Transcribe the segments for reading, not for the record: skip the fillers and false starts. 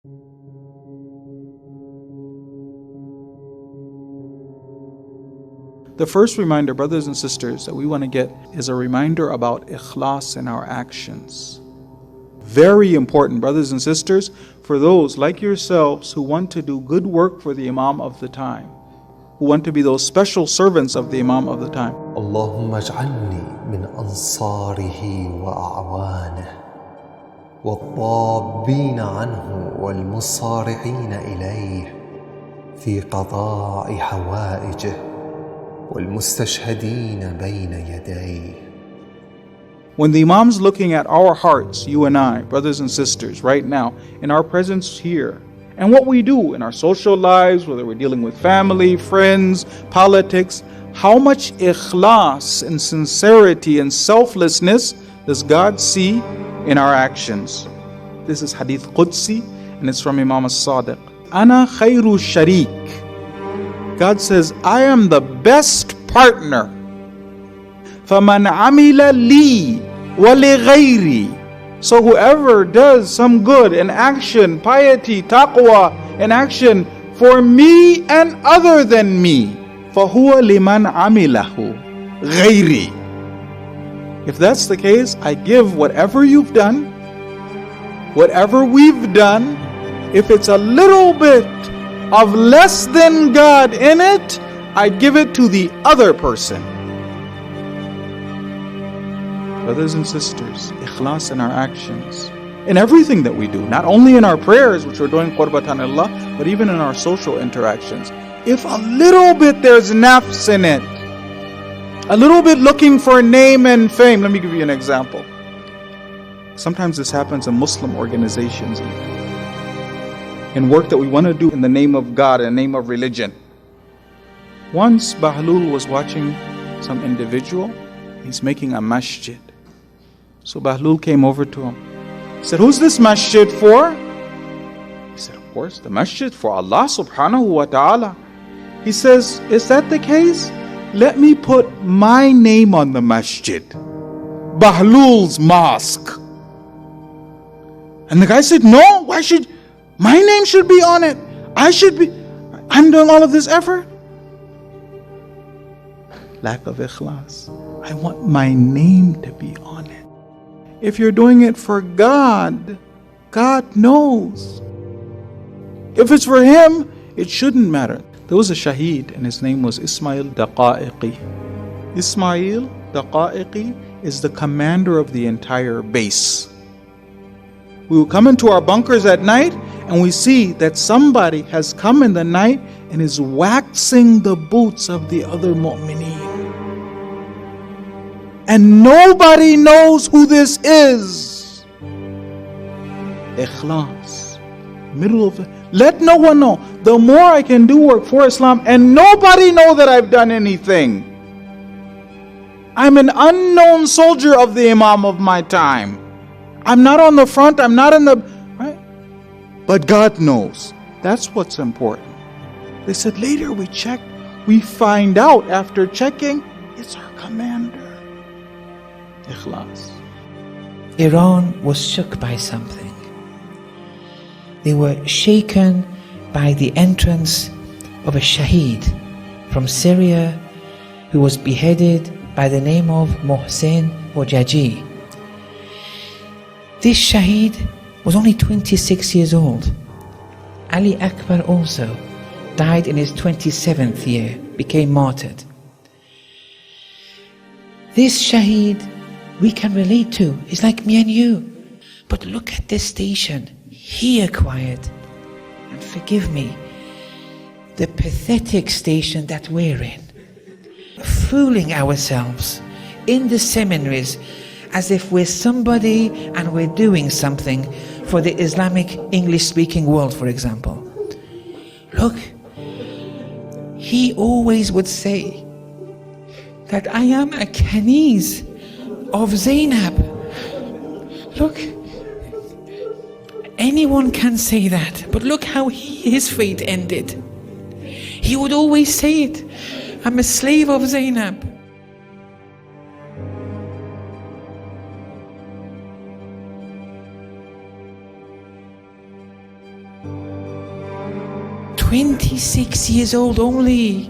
The first reminder, brothers and sisters, that we want to get is a reminder about ikhlas in our actions. Very important, brothers and sisters, for those like yourselves who want to do good work for the Imam of the time, who want to be those special servants of the Imam of the time. اللهم اجعلني من أنصاره وأعوانه والضابين عنه والمصارعين إليه في قضاء حوائجه والمستشهدين بين يديه. When the Imam's looking at our hearts, you and I, brothers and sisters, right now, in our presence here, and what we do in our social lives, whether we're dealing with family, friends, politics, how much ikhlas and sincerity and selflessness does God see in our actions? This is Hadith Qudsi, and it's from Imam as-Sadiq. Ana khayru sharik. God says, I am the best partner. فَمَنْ عَمِلَ لِي وَلِغَيْرِي. So whoever does some good, an action, piety, taqwa, an action for me and other than me, فَهُوَ لِمَنْ عَمِلَهُ غَيْرِي. If that's the case, I give whatever you've done, whatever we've done, if it's a little bit of less than God in it, I give it to the other person. Brothers and sisters, ikhlas in our actions, in everything that we do, not only in our prayers, which we're doing qurbatan Allah, but even in our social interactions. If a little bit there's nafs in it, a little bit looking for name and fame. Let me give you an example. Sometimes this happens in Muslim organizations, in work that we want to do in the name of God, in the name of religion. Once Bahlul was watching some individual, he's making a masjid. So Bahlul came over to him. He said, who's this masjid for? He said, of course, the masjid for Allah subhanahu wa ta'ala. He says, is that the case? Let me put my name on the masjid. Bahlul's mosque. And the guy said, no, why should my name should be on it? I'm doing all of this effort. Lack of ikhlas. I want my name to be on it. If you're doing it for God, God knows. If it's for Him, it shouldn't matter. There was a shaheed and his name was Ismail Daqa'iqi. Ismail Daqa'iqi is the commander of the entire base. We will come into our bunkers at night and we see that somebody has come in the night and is waxing the boots of the other mu'mineen. And nobody knows who this is. Ikhlas. Middle of it. Let no one know. The more I can do work for Islam and nobody know that I've done anything. I'm an unknown soldier of the Imam of my time. I'm not on the front, I'm not in the... Right? But God knows. That's what's important. They said later we checked. We find out after checking, it's our commander. Ikhlas. Iran was shook by something. They were shaken by the entrance of a shaheed from Syria who was beheaded by the name of Mohsen Mojaji. This shaheed was only 26 years old. Ali Akbar also died in his 27th year, became martyred. This shaheed we can relate to. He's like me and you. But look at this station he acquired. And forgive me, the pathetic station that we're in. Fooling ourselves in the seminaries as if we're somebody and we're doing something for the Islamic English-speaking world, for example. Look, he always would say that I am a Kaniz of Zainab. Look, anyone can say that, but look how his fate ended. He would always say it. I'm a slave of Zainab. 26 years old only.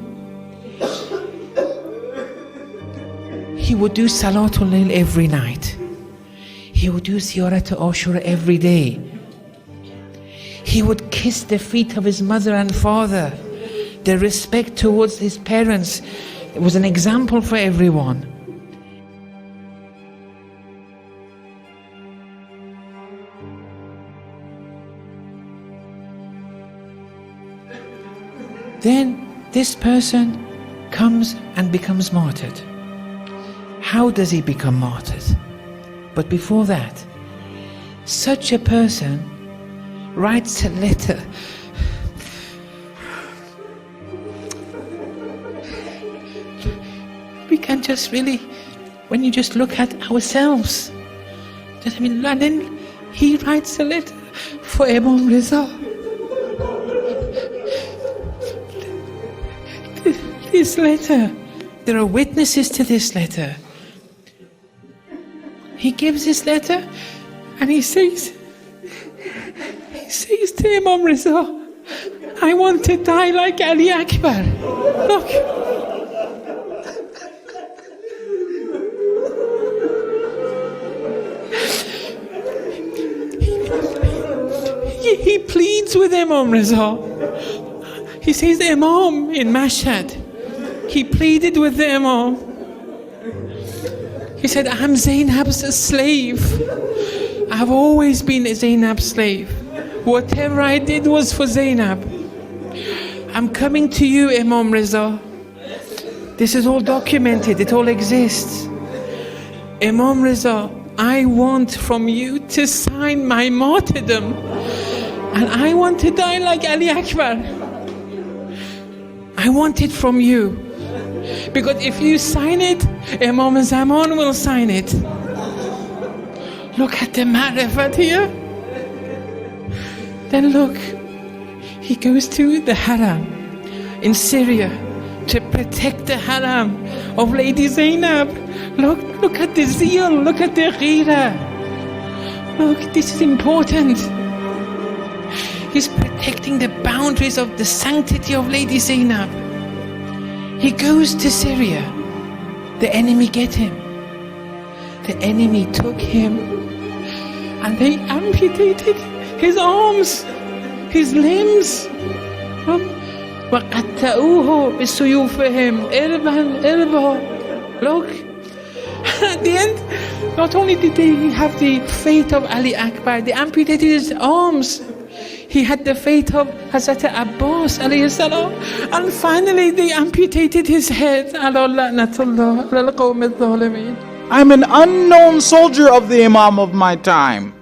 He would do Salatul Layl every night. He would do Ziyarat Ashura every day. He would kiss the feet of his mother and father. The respect towards his parents, it was an example for everyone. Then this person comes and becomes martyred. How does he become martyred? But before that, such a person writes a letter. We can just really, when you just look at ourselves, I mean, and then he writes a letter for Imam Riza. This letter, there are witnesses to this letter. He gives this letter and he says to Imam Riza, I want to die like Ali Akbar. Look. He pleads with Imam Riza. He says, Imam, in Mashhad, he pleaded with the Imam. He said, I'm Zainab's slave. I've always been a Zainab's slave. Whatever I did was for Zainab. I'm coming to you, Imam Riza. This is all documented, it all exists. Imam Riza, I want from you to sign my martyrdom. And I want to die like Ali Akbar. I want it from you. Because if you sign it, Imam Zaman will sign it. Look at the ma'rifat here. Then look, he goes to the haram in Syria to protect the haram of Lady Zainab. Look at the zeal, look at the ghira. Look, this is important. He's protecting the boundaries of the sanctity of Lady Zainab. He goes to Syria. The enemy get him. The enemy took him and they amputated his arms, his limbs. وَقَتَّأُوهُ بِسُيُوفِهِمْ إِرْبًا. Look, at the end, not only did they have the fate of Ali Akbar, they amputated his arms. He had the fate of Hazrat Abbas alayhi salam, and finally they amputated his head. I'm an unknown soldier of the Imam of my time.